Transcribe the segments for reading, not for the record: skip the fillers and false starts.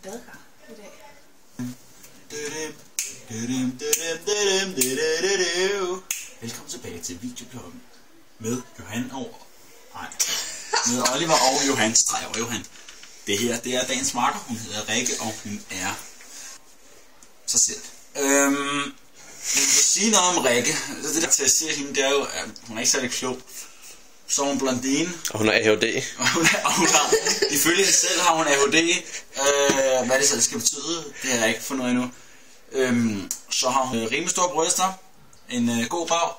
badekar i dag. Velkommen tilbage til videobloggen med Johan og... Nej, med Oliver og Johan, Johan. Det her, det er dagens makker. Hun hedder Rikke, og hun er så selv. Jeg vil sige noget om Rikke. Det der til at sige hende, det er jo, at hun er ikke særlig klog. Så er hun blondine. Og hun er ADHD. Og hun har, ifølge hende selv har hun ADHD. Hvad det så skal betyde, det har jeg ikke fundet endnu. Så har hun rimelig store bryster. En god bag.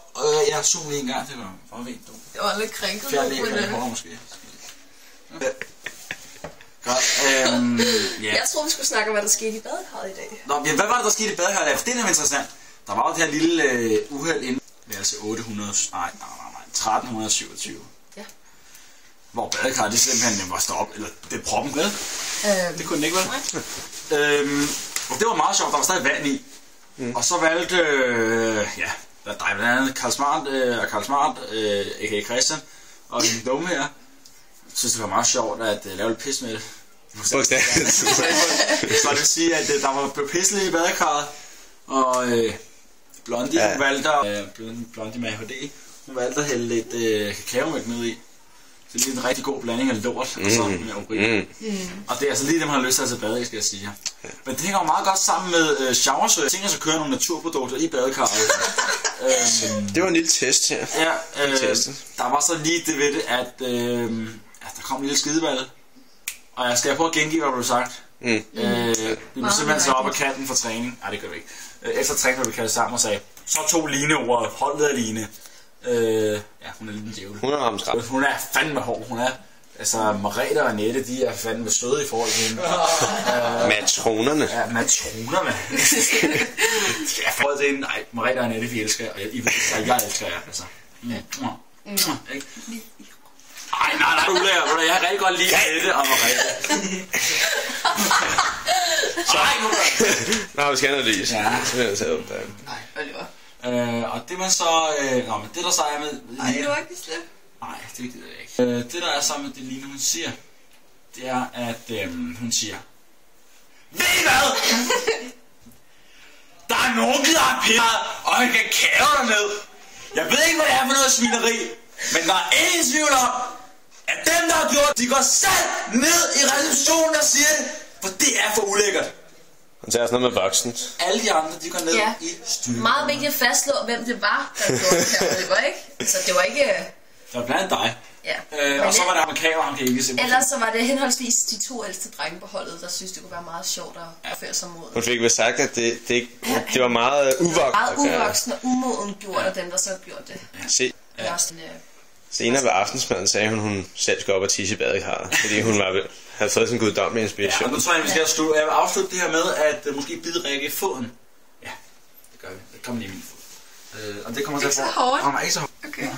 Jeg zoom lige en gang, det var forvendt. Det var lidt krænket. Færdig måske. Godt. Ja. Jeg tror vi skulle snakke om, hvad der skete i badekarret i dag. Nå, hvad var det, der skete i badekarret i dag? For det er interessant. Der var jo det her lille uheld inden. Altså 1327. Ja. Hvor badekarret det simpelthen var stoppet. Eller det er proppen, vel? Det kunne den ikke, vel? Og det var meget sjovt. Der var stadig vand i. Og så valgte, ja, der er blandt andet Karl Smart, a.k.a. Christian, og den dumme her. Jeg synes, det var meget sjovt at lave lidt pis med det. Så det vil sige, at der var pisseligt i badekarret, og Blondie, hun valgte, Blondie med ADHD, hun valgte at hælde lidt kakaomælk ned i. Så det er en rigtig god blanding af lort og så med urin. Og det er altså lige det, man har lyst til at bade i, skal jeg sige. Men det hænger jo meget godt sammen med showersø. Jeg tænker så køre nogle naturprodukter i badekarret. Det var en lille test her. Ja, der var så lige det ved det, at der kom en lille skideballe. Og jeg skal prøve at gengive, hvad du har sagt. Vi må simpelthen så op af kanten for træning. Nej, det gør vi ikke. Efter træning, hvor vi kaldte sammen og sagde, så tog Line ordet, holdet af Line. Ja, hun er lidt en djævel. Hun er ramskræt. Hun er fandme hård. Hun er, altså Margrethe og Annette, de er fandme søde i forhold til hende. Matronerne. Ja, matronerne. Ja, i forhold til hende, nej, Margrethe og Annette, vi elsker jer, og jeg elsker jer, altså. Ikke? Nej, ulærer, jeg har rigtig godt lide Annette og Margrethe. Nej, vi skal analyse. Ja. Nej, Oliver. Og det man så, men det der så er med... Nej, det var ikke det. Nej, det gider jeg ikke. Det der er så med det Line, hun siger, det er, at hun siger, ved I hvad? Der er nogen, der har pillet, og han kan kæve dig ned. Jeg ved ikke, hvad det er for noget svineri, men der er ingen tvivl om, at dem, der har gjort, de går selv ned i receptionen og siger det, for det er for ulækkert. Han tager sådan noget med voksen. Alle de andre, de går ned i styret. Meget vigtigt at fastslå, hvem det var, der gjorde det her, det var ikke? Så det var ikke... Det var blandt dig. Ja. Og så var der amerikaner, han kan ikke se. Ellers så var det henholdsvis de to ældste drenge på holdet, der synes det kunne være meget sjovt at føre sig mod. Hun fik vel sagt, at det var meget uvoksen. Meget uvoksen og umoden gjort af dem, der så har gjort det. Se. Ja. Også Senere ved aftensmaden sagde hun selv skulle op og tisse i badekarret, fordi hun havde fået sådan en guddommelig inspiration. Ja, og nu tror jeg, vi skal slutte. Jeg vil afslutte det her med, at måske bide Rikke i foden. Ja, det gør vi. Det kommer lige i min fod. Og det kommer til at få... Ikke så hårdt. Ikke så hårdt. Okay. Ja.